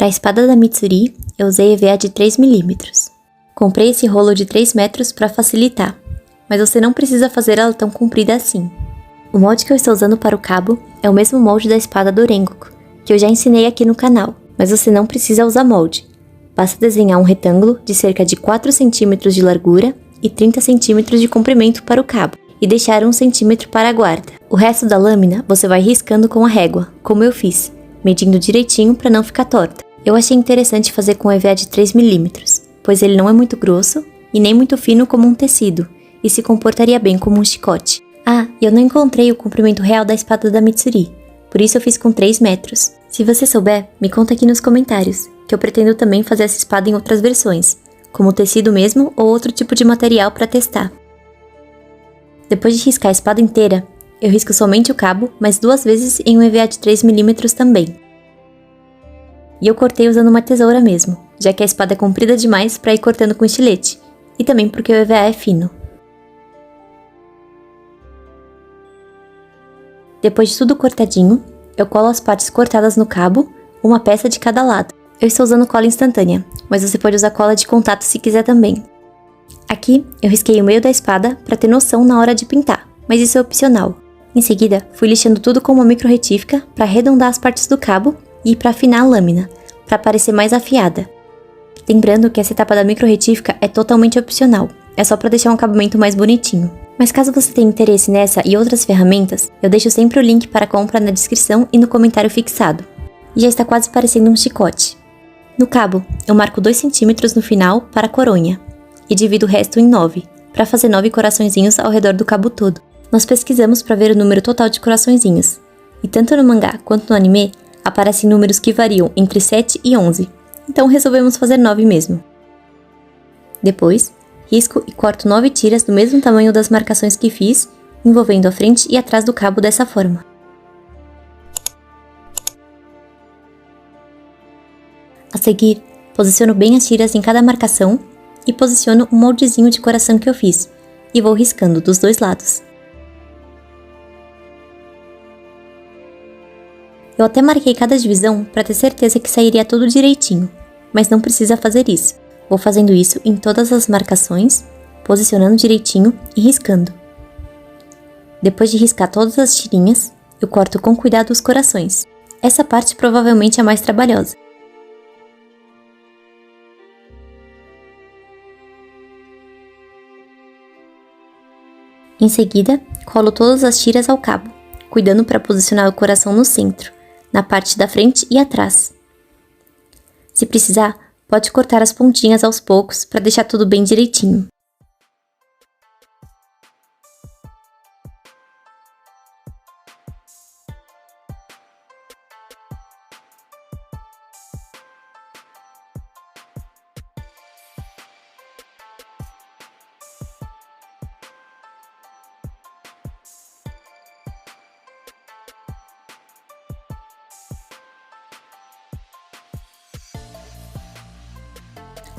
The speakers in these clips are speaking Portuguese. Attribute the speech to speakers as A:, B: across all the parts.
A: Para a espada da Mitsuri, eu usei EVA de 3mm. Comprei esse rolo de 3 metros para facilitar, mas você não precisa fazer ela tão comprida assim. O molde que eu estou usando para o cabo é o mesmo molde da espada do Rengoku, que eu já ensinei aqui no canal, mas você não precisa usar molde. Basta desenhar um retângulo de cerca de 4 cm de largura e 30 cm de comprimento para o cabo, e deixar 1 cm para a guarda. O resto da lâmina você vai riscando com a régua, como eu fiz, medindo direitinho para não ficar torta. Eu achei interessante fazer com EVA de 3mm, pois ele não é muito grosso e nem muito fino como um tecido, e se comportaria bem como um chicote. Ah, e eu não encontrei o comprimento real da espada da Mitsuri, por isso eu fiz com 3 metros. Se você souber, me conta aqui nos comentários, que eu pretendo também fazer essa espada em outras versões, como tecido mesmo ou outro tipo de material para testar. Depois de riscar a espada inteira, eu risco somente o cabo, mas 2 vezes em um EVA de 3mm também. E eu cortei usando uma tesoura mesmo, já que a espada é comprida demais para ir cortando com estilete, e também porque o EVA é fino. Depois de tudo cortadinho, eu colo as partes cortadas no cabo, uma peça de cada lado. Eu estou usando cola instantânea, mas você pode usar cola de contato se quiser também. Aqui, eu risquei o meio da espada para ter noção na hora de pintar, mas isso é opcional. Em seguida, fui lixando tudo com uma micro retífica para arredondar as partes do cabo e para afinar a lâmina, para parecer mais afiada. Lembrando que essa etapa da micro retífica é totalmente opcional, é só para deixar um acabamento mais bonitinho. Mas caso você tenha interesse nessa e outras ferramentas, eu deixo sempre o link para compra na descrição e no comentário fixado. E já está quase parecendo um chicote. No cabo, eu marco 2 cm no final para a coronha, e divido o resto em 9, para fazer 9 coraçõezinhos ao redor do cabo todo. Nós pesquisamos para ver o número total de coraçõezinhos, e tanto no mangá quanto no anime, aparecem números que variam entre 7 e 11, então resolvemos fazer 9 mesmo. Depois, risco e corto 9 tiras do mesmo tamanho das marcações que fiz, envolvendo a frente e atrás do cabo dessa forma. A seguir, posiciono bem as tiras em cada marcação e posiciono um moldezinho de coração que eu fiz, e vou riscando dos 2 lados. Eu até marquei cada divisão para ter certeza que sairia tudo direitinho, mas não precisa fazer isso. Vou fazendo isso em todas as marcações, posicionando direitinho e riscando. Depois de riscar todas as tirinhas, eu corto com cuidado os corações. Essa parte provavelmente é a mais trabalhosa. Em seguida, colo todas as tiras ao cabo, cuidando para posicionar o coração no centro, na parte da frente e atrás. Se precisar, pode cortar as pontinhas aos poucos para deixar tudo bem direitinho.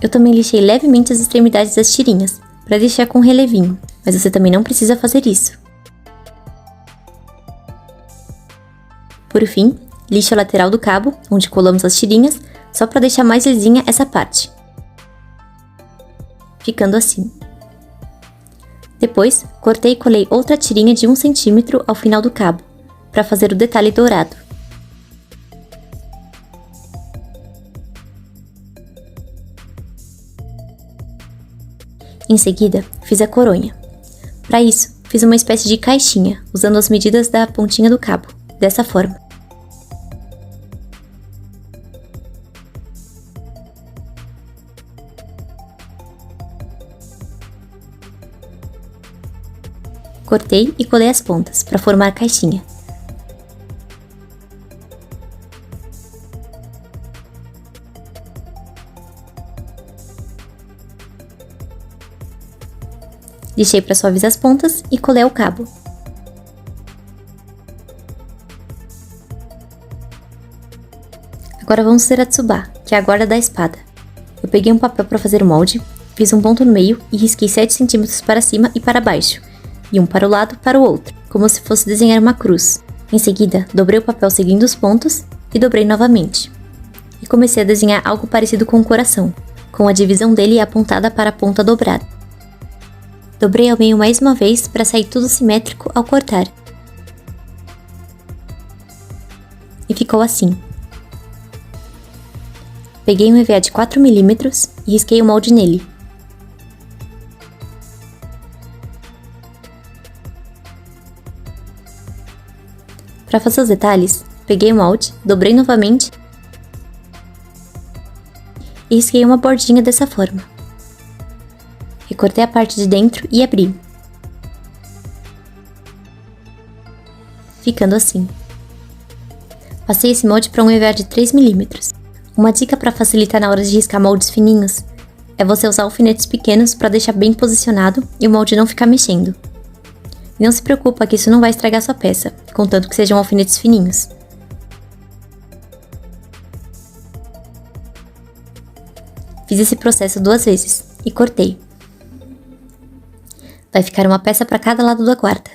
A: Eu também lixei levemente as extremidades das tirinhas, para deixar com relevinho, mas você também não precisa fazer isso. Por fim, lixo a lateral do cabo, onde colamos as tirinhas, só para deixar mais lisinha essa parte. Ficando assim. Depois, cortei e colei outra tirinha de 1 cm ao final do cabo, para fazer o detalhe dourado. Em seguida, fiz a coronha. Para isso, fiz uma espécie de caixinha, usando as medidas da pontinha do cabo, dessa forma. Cortei e colei as pontas, para formar a caixinha. Lixei para suavizar as pontas e colei o cabo. Agora vamos fazer a tsuba, que é a guarda da espada. Eu peguei um papel para fazer o molde, fiz um ponto no meio e risquei 7 cm para cima e para baixo, e um para o lado para o outro, como se fosse desenhar uma cruz. Em seguida, dobrei o papel seguindo os pontos e dobrei novamente. e comecei a desenhar algo parecido com um coração, com a divisão dele apontada para a ponta dobrada. Dobrei ao meio mais uma vez para sair tudo simétrico ao cortar. E ficou assim. Peguei um EVA de 4 mm e risquei o molde nele. Para fazer os detalhes, peguei o molde, dobrei novamente e risquei uma bordinha dessa forma. Recortei a parte de dentro e abri, ficando assim. Passei esse molde para um EVA de 3 mm. Uma dica para facilitar na hora de riscar moldes fininhos é você usar alfinetes pequenos para deixar bem posicionado e o molde não ficar mexendo. E não se preocupa que isso não vai estragar sua peça, contanto que sejam alfinetes fininhos. Fiz esse processo 2 vezes e cortei. Vai ficar uma peça para cada lado da guarda.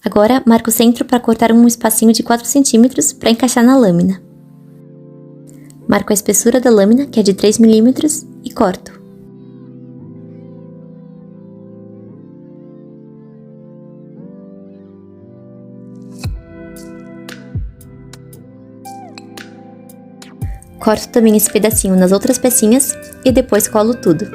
A: Agora, marco o centro para cortar um espacinho de 4 cm para encaixar na lâmina. Marco a espessura da lâmina, que é de 3 mm, e corto. Corto também esse pedacinho nas outras pecinhas e depois colo tudo.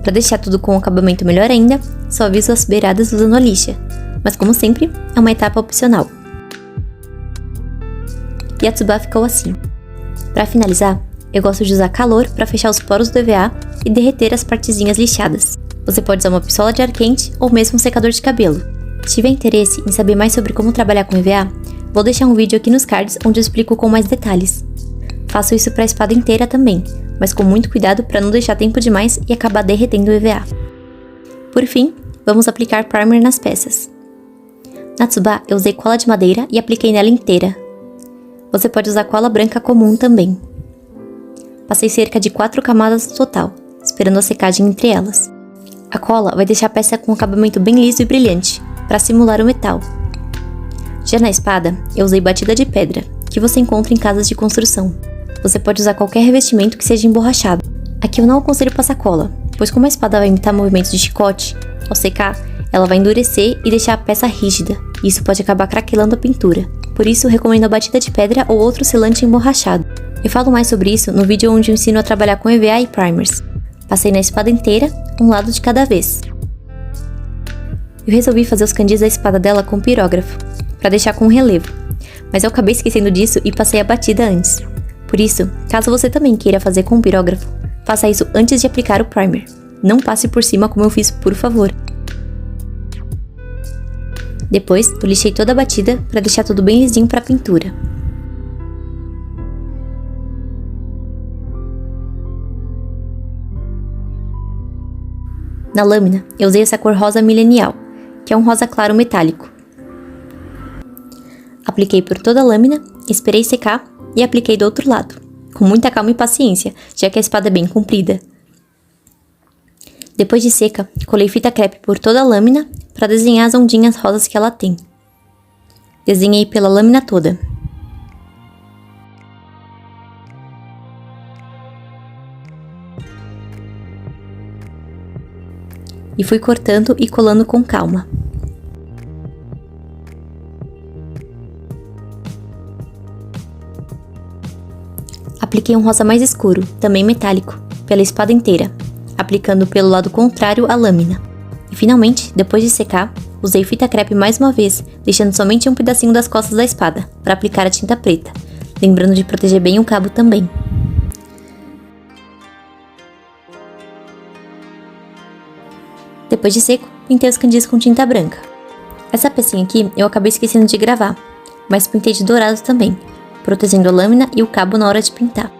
A: Para deixar tudo com um acabamento melhor ainda, só aviso as beiradas usando a lixa, mas como sempre, é uma etapa opcional. E a tsuba ficou assim. Para finalizar, eu gosto de usar calor para fechar os poros do EVA e derreter as partezinhas lixadas. Você pode usar uma pistola de ar quente ou mesmo um secador de cabelo. Se tiver interesse em saber mais sobre como trabalhar com EVA, vou deixar um vídeo aqui nos cards onde eu explico com mais detalhes. Faço isso para a espada inteira também, mas com muito cuidado para não deixar tempo demais e acabar derretendo o EVA. Por fim, vamos aplicar primer nas peças. Na tsuba, eu usei cola de madeira e apliquei nela inteira. Você pode usar cola branca comum também. Passei cerca de 4 camadas no total, esperando a secagem entre elas. A cola vai deixar a peça com um acabamento bem liso e brilhante, para simular o metal. Já na espada, eu usei batida de pedra, que você encontra em casas de construção. Você pode usar qualquer revestimento que seja emborrachado. Aqui eu não aconselho passar cola, pois como a espada vai imitar movimentos de chicote, ao secar, ela vai endurecer e deixar a peça rígida, e isso pode acabar craquelando a pintura. Por isso, recomendo a batida de pedra ou outro selante emborrachado. Eu falo mais sobre isso no vídeo onde eu ensino a trabalhar com EVA e primers. Passei na espada inteira, um lado de cada vez. Eu resolvi fazer os candis da espada dela com pirógrafo, para deixar com relevo, mas eu acabei esquecendo disso e passei a batida antes. Por isso, caso você também queira fazer com pirógrafo, faça isso antes de aplicar o primer. Não passe por cima como eu fiz, por favor. Depois, eu lixei toda a batida para deixar tudo bem lisinho para a pintura. Na lâmina, eu usei essa cor rosa milenial, que é um rosa claro metálico. Apliquei por toda a lâmina, esperei secar e apliquei do outro lado, com muita calma e paciência, já que a espada é bem comprida. Depois de seca, colei fita crepe por toda a lâmina para desenhar as ondinhas rosas que ela tem. Desenhei pela lâmina toda. E fui cortando e colando com calma. Apliquei um rosa mais escuro, também metálico, pela espada inteira, aplicando pelo lado contrário à lâmina. E finalmente, depois de secar, usei fita crepe mais uma vez, deixando somente um pedacinho das costas da espada, para aplicar a tinta preta, lembrando de proteger bem o cabo também. Depois de seco, pintei os candis com tinta branca. Essa pecinha aqui eu acabei esquecendo de gravar, mas pintei de dourado também, protegendo a lâmina e o cabo na hora de pintar.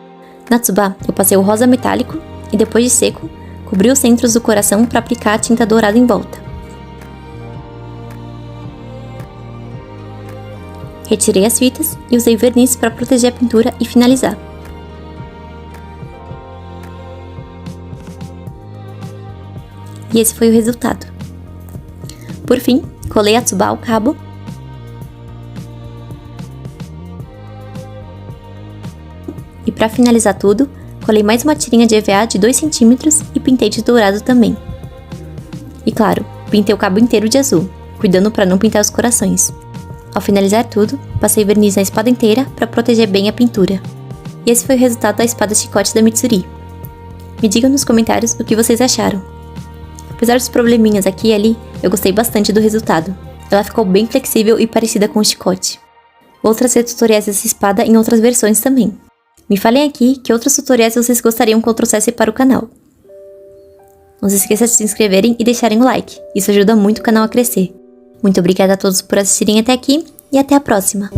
A: Na tsuba, eu passei o rosa metálico e depois de seco, cobri os centros do coração para aplicar a tinta dourada em volta. Retirei as fitas e usei verniz para proteger a pintura e finalizar. E esse foi o resultado. Por fim, colei a tsuba ao cabo. E para finalizar tudo, colei mais uma tirinha de EVA de 2 cm e pintei de dourado também. E claro, pintei o cabo inteiro de azul, cuidando para não pintar os corações. Ao finalizar tudo, passei verniz na espada inteira para proteger bem a pintura. E esse foi o resultado da espada chicote da Mitsuri. Me digam nos comentários o que vocês acharam. Apesar dos probleminhas aqui e ali, eu gostei bastante do resultado. Ela ficou bem flexível e parecida com o chicote. Vou trazer tutoriais dessa espada em outras versões também. Me falem aqui que outros tutoriais vocês gostariam que eu trouxesse para o canal. Não se esqueça de se inscreverem e deixarem o like, isso ajuda muito o canal a crescer. Muito obrigada a todos por assistirem até aqui e até a próxima!